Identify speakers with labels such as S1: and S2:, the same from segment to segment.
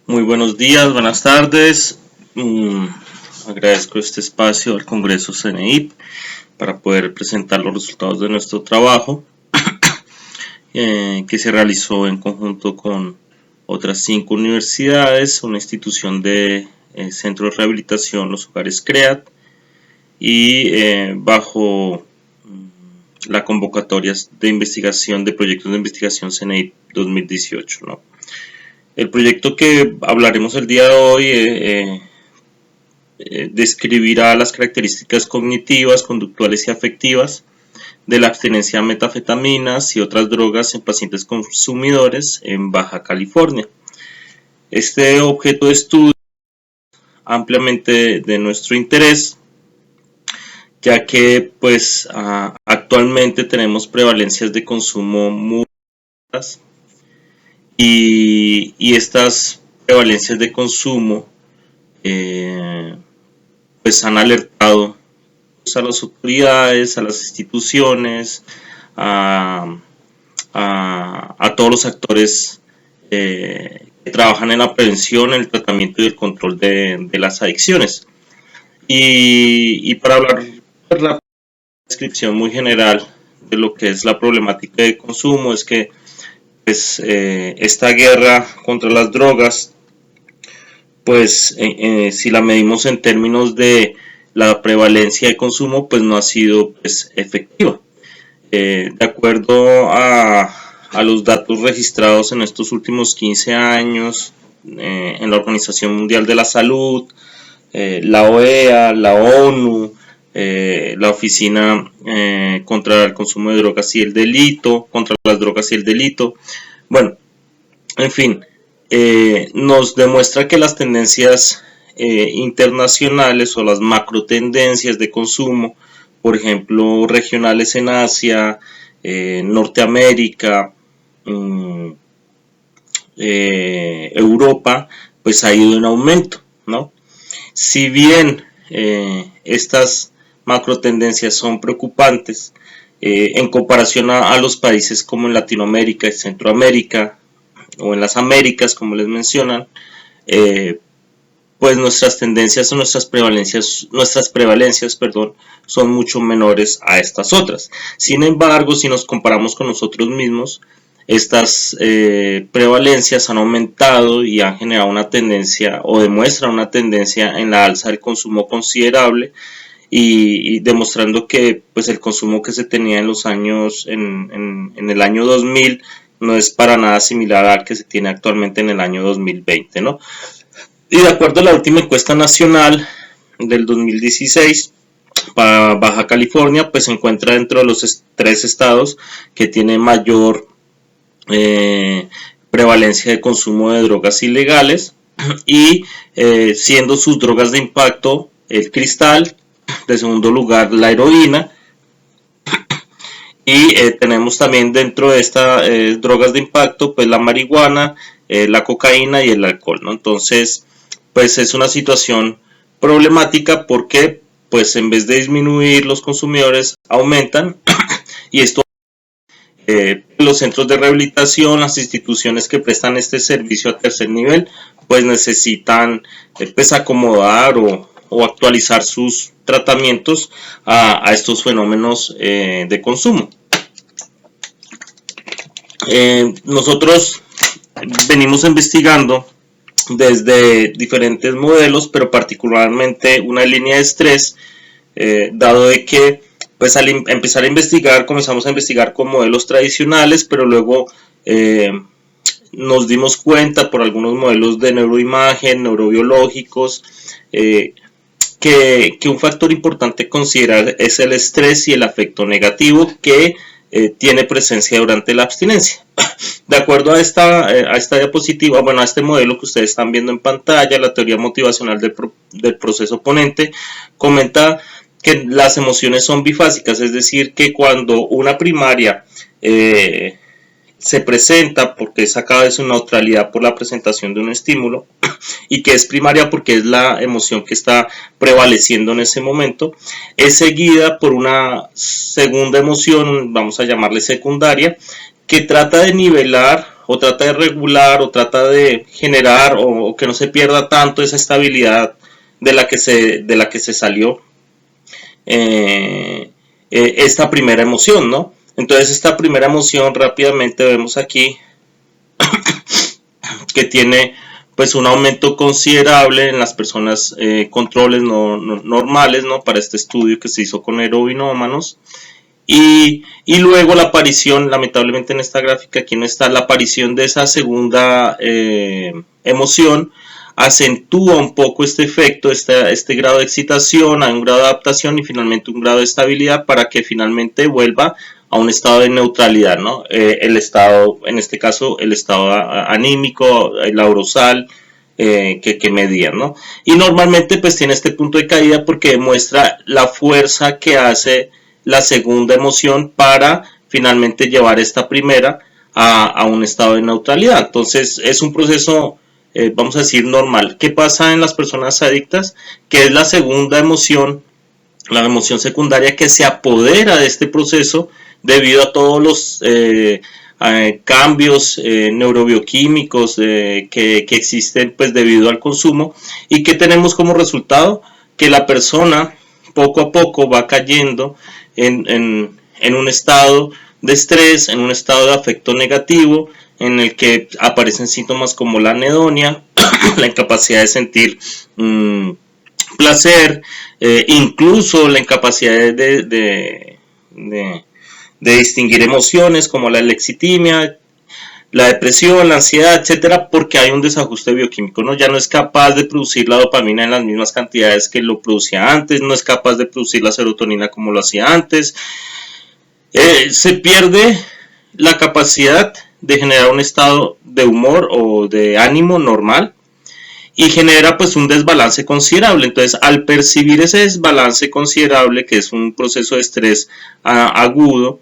S1: Muy buenos días, buenas tardes. Agradezco este espacio al Congreso CNIP para poder presentar los resultados de nuestro trabajo que se realizó en conjunto con otras 5 universidades, una institución de centro de rehabilitación, los hogares CREAT, y bajo la convocatoria de investigación de proyectos de investigación CNIP 2018, ¿no? El proyecto que hablaremos el día de hoy describirá las características cognitivas, conductuales y afectivas de la abstinencia a metanfetaminas y otras drogas en pacientes consumidores en Baja California. Este objeto de estudio es ampliamente de nuestro interés, ya que actualmente tenemos prevalencias de consumo muy altas y estas prevalencias de consumo han alertado a las autoridades, a las instituciones, a todos los actores que trabajan en la prevención, el tratamiento y el control de las adicciones. Y para hablar de la descripción muy general de lo que es la problemática de consumo, es que esta guerra contra las drogas, si la medimos en términos de la prevalencia de consumo, pues no ha sido efectiva. De acuerdo a los datos registrados en estos últimos 15 años en la Organización Mundial de la Salud, la OEA, la ONU, la Oficina contra el Consumo de Drogas y el Delito, contra las drogas y el delito, bueno, en fin, nos demuestra que las tendencias internacionales o las macro tendencias de consumo, por ejemplo, regionales en Asia, Norteamérica, Europa, pues ha ido en aumento, ¿no? Si bien estas macro tendencias son preocupantes, en comparación a los países como en Latinoamérica y Centroamérica, o en las Américas, como les mencionan, pues nuestras tendencias o nuestras prevalencias, son mucho menores a estas otras. Sin embargo, si nos comparamos con nosotros mismos, estas prevalencias han aumentado y han generado una tendencia o demuestran una tendencia en la alza del consumo considerable, y demostrando que pues el consumo que se tenía en los años en el año 2000 no es para nada similar al que se tiene actualmente en el año 2020, ¿no? Y de acuerdo a la última encuesta nacional del 2016, para Baja California, pues se encuentra dentro de los 3 estados que tienen mayor prevalencia de consumo de drogas ilegales, y siendo sus drogas de impacto el cristal, de segundo lugar la heroína, y tenemos también dentro de estas drogas de impacto pues la marihuana, la cocaína y el alcohol, ¿no? Entonces pues es una situación problemática porque pues en vez de disminuir los consumidores aumentan y esto los centros de rehabilitación, las instituciones que prestan este servicio a tercer nivel pues necesitan pues acomodar o actualizar sus tratamientos a estos fenómenos de consumo. Nosotros venimos investigando desde diferentes modelos, pero particularmente una línea de estrés, dado de que pues al empezar a investigar, comenzamos a investigar con modelos tradicionales, pero luego nos dimos cuenta por algunos modelos de neuroimagen, neurobiológicos, que un factor importante a considerar es el estrés y el afecto negativo que tiene presencia durante la abstinencia. De acuerdo a esta diapositiva, a este modelo que ustedes están viendo en pantalla, la teoría motivacional del proceso oponente comenta que las emociones son bifásicas, es decir, que cuando una primaria se presenta porque es sacada de su neutralidad por la presentación de un estímulo, y que es primaria porque es la emoción que está prevaleciendo en ese momento, es seguida por una segunda emoción, vamos a llamarle secundaria, que trata de nivelar o trata de regular o trata de generar o que no se pierda tanto esa estabilidad de la que se salió esta primera emoción, ¿no? Entonces esta primera emoción rápidamente vemos aquí que tiene pues un aumento considerable en las personas controles normales, ¿no? Para este estudio que se hizo con heroinómanos. Y luego la aparición, lamentablemente en esta gráfica aquí no está, la aparición de esa segunda emoción acentúa un poco este efecto, este grado de excitación, hay un grado de adaptación y finalmente un grado de estabilidad para que finalmente vuelva a un estado de neutralidad, ¿no? El estado, en este caso, el estado anímico, el aurosal, que medían, ¿no? Y normalmente pues tiene este punto de caída porque demuestra la fuerza que hace la segunda emoción para finalmente llevar esta primera a un estado de neutralidad. Entonces es un proceso, vamos a decir, normal. ¿Qué pasa en las personas adictas? Que es la segunda emoción, la emoción secundaria que se apodera de este proceso debido a todos los cambios neurobioquímicos que existen pues debido al consumo y que tenemos como resultado que la persona poco a poco va cayendo en un estado de estrés, en un estado de afecto negativo, en el que aparecen síntomas como la anedonia, la incapacidad de sentir placer, incluso la incapacidad de distinguir emociones como la lexitimia, la depresión, la ansiedad, etcétera, porque hay un desajuste bioquímico, ¿no? Ya no es capaz de producir la dopamina en las mismas cantidades que lo producía antes, no es capaz de producir la serotonina como lo hacía antes. Se pierde la capacidad de generar un estado de humor o de ánimo normal y genera pues un desbalance considerable. Entonces, al percibir ese desbalance considerable, que es un proceso de estrés agudo,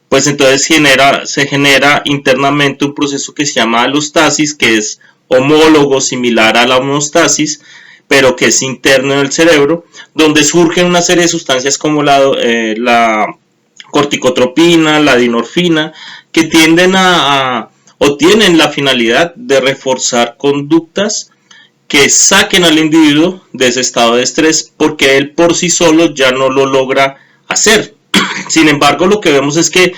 S1: pues entonces se genera internamente un proceso que se llama alostasis, que es homólogo, similar a la homeostasis, pero que es interno en el cerebro, donde surgen una serie de sustancias como la corticotropina, la dinorfina, que tienden o tienen la finalidad de reforzar conductas que saquen al individuo de ese estado de estrés, porque él por sí solo ya no lo logra hacer. Sin embargo, lo que vemos es que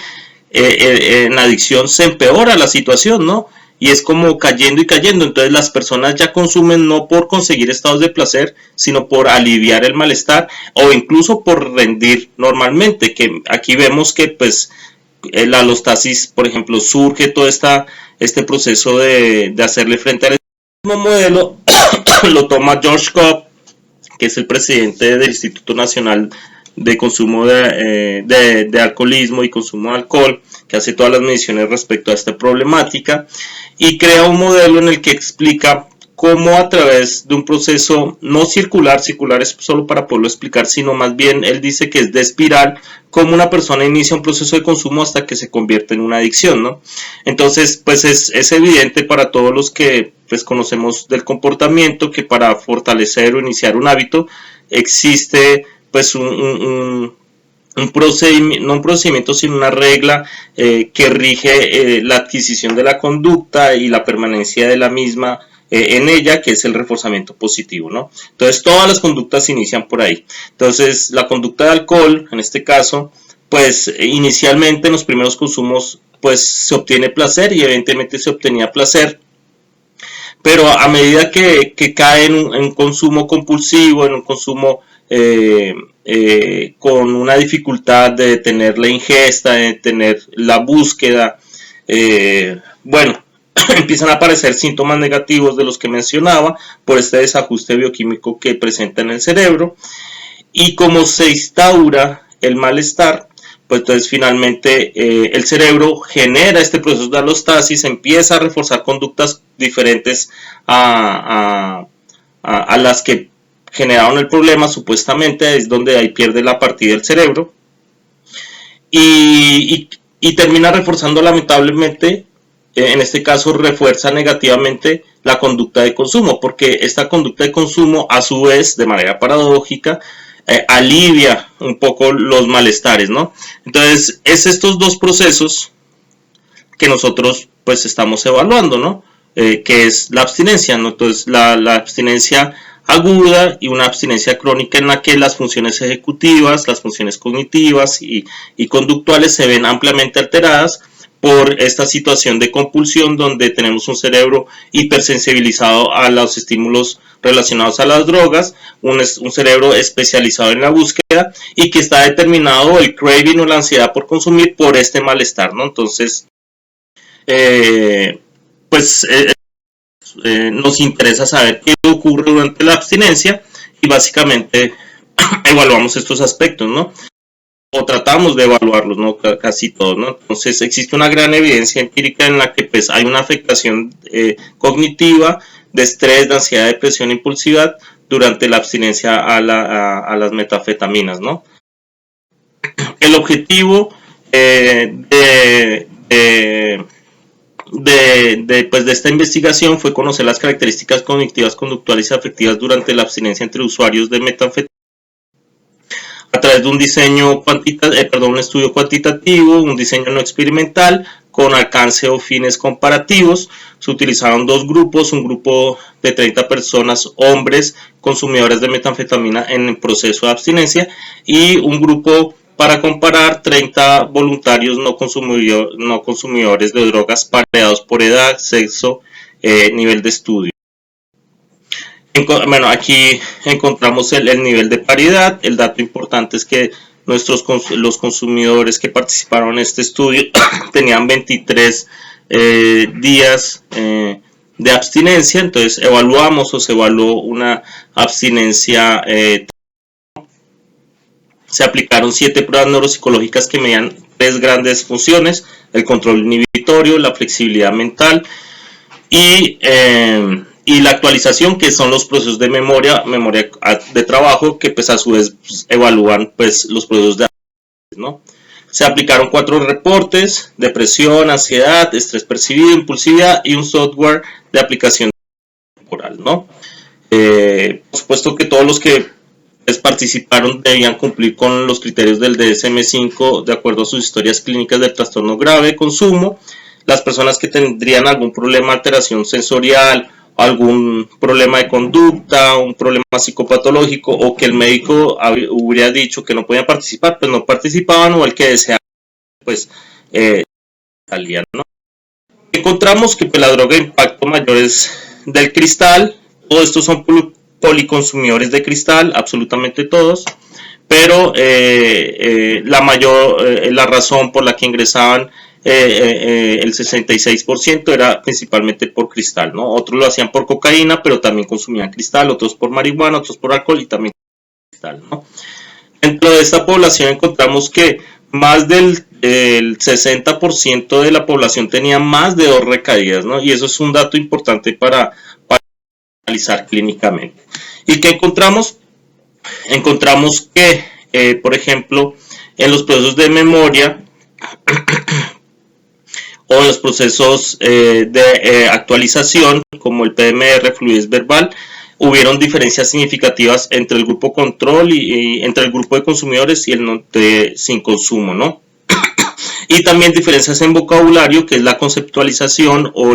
S1: en la adicción se empeora la situación, ¿no? Y es como cayendo y cayendo. Entonces las personas ya consumen no por conseguir estados de placer, sino por aliviar el malestar o incluso por rendir normalmente. Que aquí vemos que pues la alostasis, por ejemplo, surge todo este proceso de hacerle frente al mismo modelo. Lo toma George Cobb, que es el presidente del Instituto Nacional de Consumo de Alcoholismo y Consumo de Alcohol, que hace todas las mediciones respecto a esta problemática y crea un modelo en el que explica cómo a través de un proceso no circular es solo para poderlo explicar, sino más bien él dice que es de espiral, cómo una persona inicia un proceso de consumo hasta que se convierte en una adicción, ¿no? Entonces, pues es evidente para todos los que pues conocemos del comportamiento que para fortalecer o iniciar un hábito existe pues un procedimiento, no un procedimiento, sino una regla que rige la adquisición de la conducta y la permanencia de la misma en ella, que es el reforzamiento positivo, ¿no? Entonces todas las conductas se inician por ahí. Entonces la conducta de alcohol, en este caso, pues inicialmente en los primeros consumos pues se obtiene placer y evidentemente se obtenía placer, pero a medida que cae en un consumo compulsivo, en un consumo con una dificultad de detener la ingesta, de detener la búsqueda, bueno, empiezan a aparecer síntomas negativos de los que mencionaba por este desajuste bioquímico que presenta en el cerebro, y como se instaura el malestar, pues entonces finalmente el cerebro genera este proceso de alostasis, empieza a reforzar conductas diferentes a las que generaron el problema, supuestamente es donde ahí pierde la partida del cerebro y termina reforzando lamentablemente, en este caso refuerza negativamente la conducta de consumo, porque esta conducta de consumo a su vez, de manera paradójica, alivia un poco los malestares, ¿no? Entonces es estos dos procesos que nosotros pues estamos evaluando, ¿no? Que es la abstinencia, ¿no? Entonces la abstinencia aguda y una abstinencia crónica en la que las funciones ejecutivas, las funciones cognitivas y conductuales se ven ampliamente alteradas por esta situación de compulsión donde tenemos un cerebro hipersensibilizado a los estímulos relacionados a las drogas, un cerebro especializado en la búsqueda y que está determinado el craving o la ansiedad por consumir por este malestar, ¿no? Entonces, pues nos interesa saber qué ocurre durante la abstinencia y básicamente evaluamos estos aspectos, ¿no? O tratamos de evaluarlos, ¿no? Casi todos, ¿no? Entonces existe una gran evidencia empírica en la que pues hay una afectación cognitiva, de estrés, de ansiedad, depresión, impulsividad durante la abstinencia a las metanfetaminas, ¿no? El objetivo pues de esta investigación fue conocer las características cognitivas, conductuales y afectivas durante la abstinencia entre usuarios de metanfetamina a través de un un estudio cuantitativo, un diseño no experimental con alcance o fines comparativos. Se utilizaron dos grupos, un grupo de 30 personas, hombres consumidores de metanfetamina en el proceso de abstinencia y un grupo para comparar 30 voluntarios no consumidores de drogas pareados por edad, sexo, nivel de estudio. Bueno, aquí encontramos el nivel de paridad. El dato importante es que los consumidores que participaron en este estudio tenían 23 días de abstinencia. Entonces evaluamos o se evaluó una abstinencia. Se aplicaron 7 pruebas neuropsicológicas que medían 3 grandes funciones: el control inhibitorio, la flexibilidad mental y la actualización, que son los procesos de memoria de trabajo, que pues a su vez pues, evalúan pues los procesos de ¿no? Se aplicaron 4 reportes: depresión, ansiedad, estrés percibido, impulsividad y un software de aplicación temporal, ¿no? Por supuesto que todos los que pues, participaron debían cumplir con los criterios del DSM-5 de acuerdo a sus historias clínicas del trastorno grave de consumo. Las personas que tendrían algún problema de alteración sensorial, algún problema de conducta, un problema psicopatológico o que el médico hubiera dicho que no podían participar, pues no participaban, o el que deseaba pues salían, ¿no? Encontramos que pues, la droga de impacto mayor es del cristal. Todos estos son policonsumidores de cristal, absolutamente todos, pero la razón por la que ingresaban el 66% era principalmente por cristal, ¿no? Otros lo hacían por cocaína, pero también consumían cristal, otros por marihuana, otros por alcohol y también cristal, ¿no? Dentro de esta población encontramos que más del 60% de la población tenía más de 2 recaídas, ¿no? Y eso es un dato importante para analizar clínicamente. ¿Y qué encontramos? Encontramos que, por ejemplo, en los procesos de memoria o en los procesos de actualización, como el PMR, fluidez verbal, hubieron diferencias significativas entre el grupo control y entre el grupo de consumidores y el sin consumo, ¿no? Y también diferencias en vocabulario, que es la conceptualización o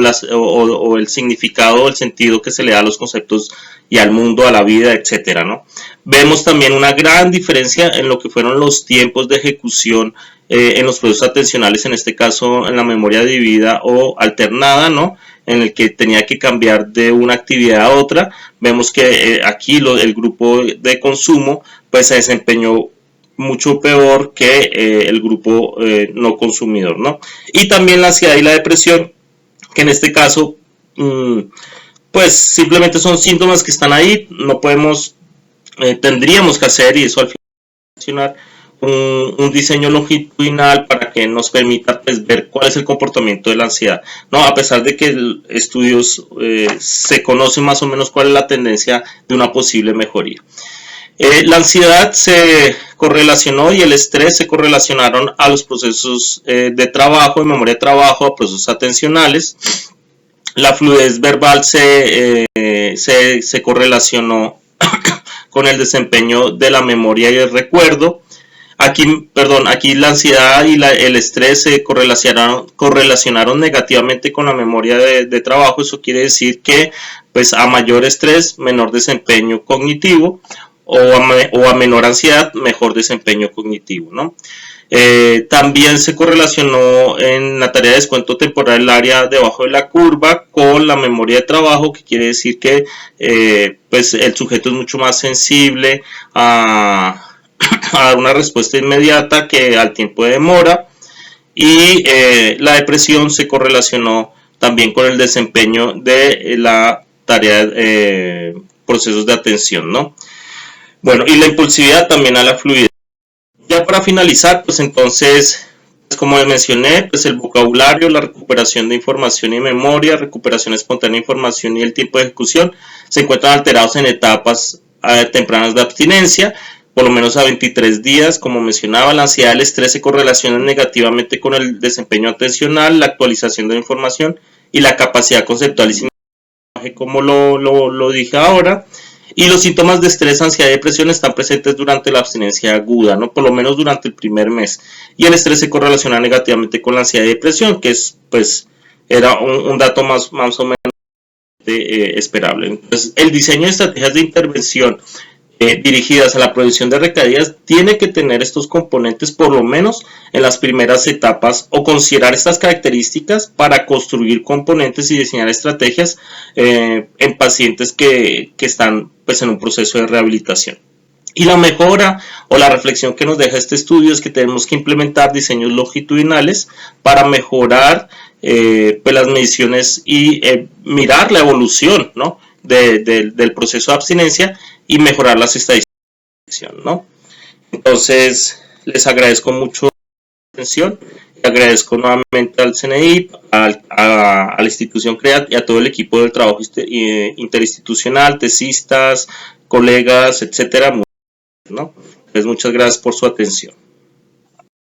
S1: el significado o el sentido que se le da a los conceptos y al mundo, a la vida, etcétera, ¿no? Vemos también una gran diferencia en lo que fueron los tiempos de ejecución en los procesos atencionales, en este caso en la memoria dividida o alternada, ¿no? En el que tenía que cambiar de una actividad a otra. Vemos que aquí el grupo de consumo pues se desempeñó mucho peor que el grupo no consumidor, ¿no? Y también la ansiedad y la depresión, que en este caso pues simplemente son síntomas que están ahí. No podemos, tendríamos que hacer, y eso al final mencionar, un diseño longitudinal para que nos permita pues, ver cuál es el comportamiento de la ansiedad, ¿no? A pesar de que estudios se conoce más o menos cuál es la tendencia de una posible mejoría. La ansiedad se correlacionó y el estrés se correlacionaron a los procesos de trabajo, de memoria de trabajo, a procesos atencionales. La fluidez verbal se correlacionó con el desempeño de la memoria y el recuerdo. Aquí la ansiedad y el estrés se correlacionaron negativamente con la memoria de trabajo. Eso quiere decir que pues a mayor estrés, menor desempeño cognitivo, o a menor ansiedad, mejor desempeño cognitivo, ¿no? También se correlacionó en la tarea de descuento temporal el área debajo de la curva con la memoria de trabajo, que quiere decir que pues el sujeto es mucho más sensible a dar una respuesta inmediata que al tiempo de demora, y la depresión se correlacionó también con el desempeño de la tarea procesos de atención, ¿no? Bueno, y la impulsividad también a la fluidez. Ya para finalizar, pues entonces, pues como mencioné, pues el vocabulario, la recuperación de información y memoria, recuperación espontánea de información y el tiempo de ejecución se encuentran alterados en etapas tempranas de abstinencia, por lo menos a 23 días. Como mencionaba, la ansiedad y el estrés se correlacionan negativamente con el desempeño atencional, la actualización de la información y la capacidad conceptual y cinematográfica, como lo dije ahora. Y los síntomas de estrés, ansiedad y depresión están presentes durante la abstinencia aguda, ¿no? Por lo menos durante el primer mes. Y el estrés se correlaciona negativamente con la ansiedad y depresión, que es, pues, era un dato más o menos esperable. Entonces, el diseño de estrategias de intervención dirigidas a la prevención de recaídas tiene que tener estos componentes por lo menos en las primeras etapas, o considerar estas características para construir componentes y diseñar estrategias en pacientes que están pues en un proceso de rehabilitación. Y la mejora o la reflexión que nos deja este estudio es que tenemos que implementar diseños longitudinales para mejorar pues las mediciones y mirar la evolución, ¿no? del proceso de abstinencia y mejorar las estadísticas, ¿no? Entonces, les agradezco mucho la atención. Agradezco nuevamente al CNI, a la institución CREAT y a todo el equipo del trabajo interinstitucional, tesistas, colegas, etcétera, ¿no? Entonces, muchas gracias por su atención.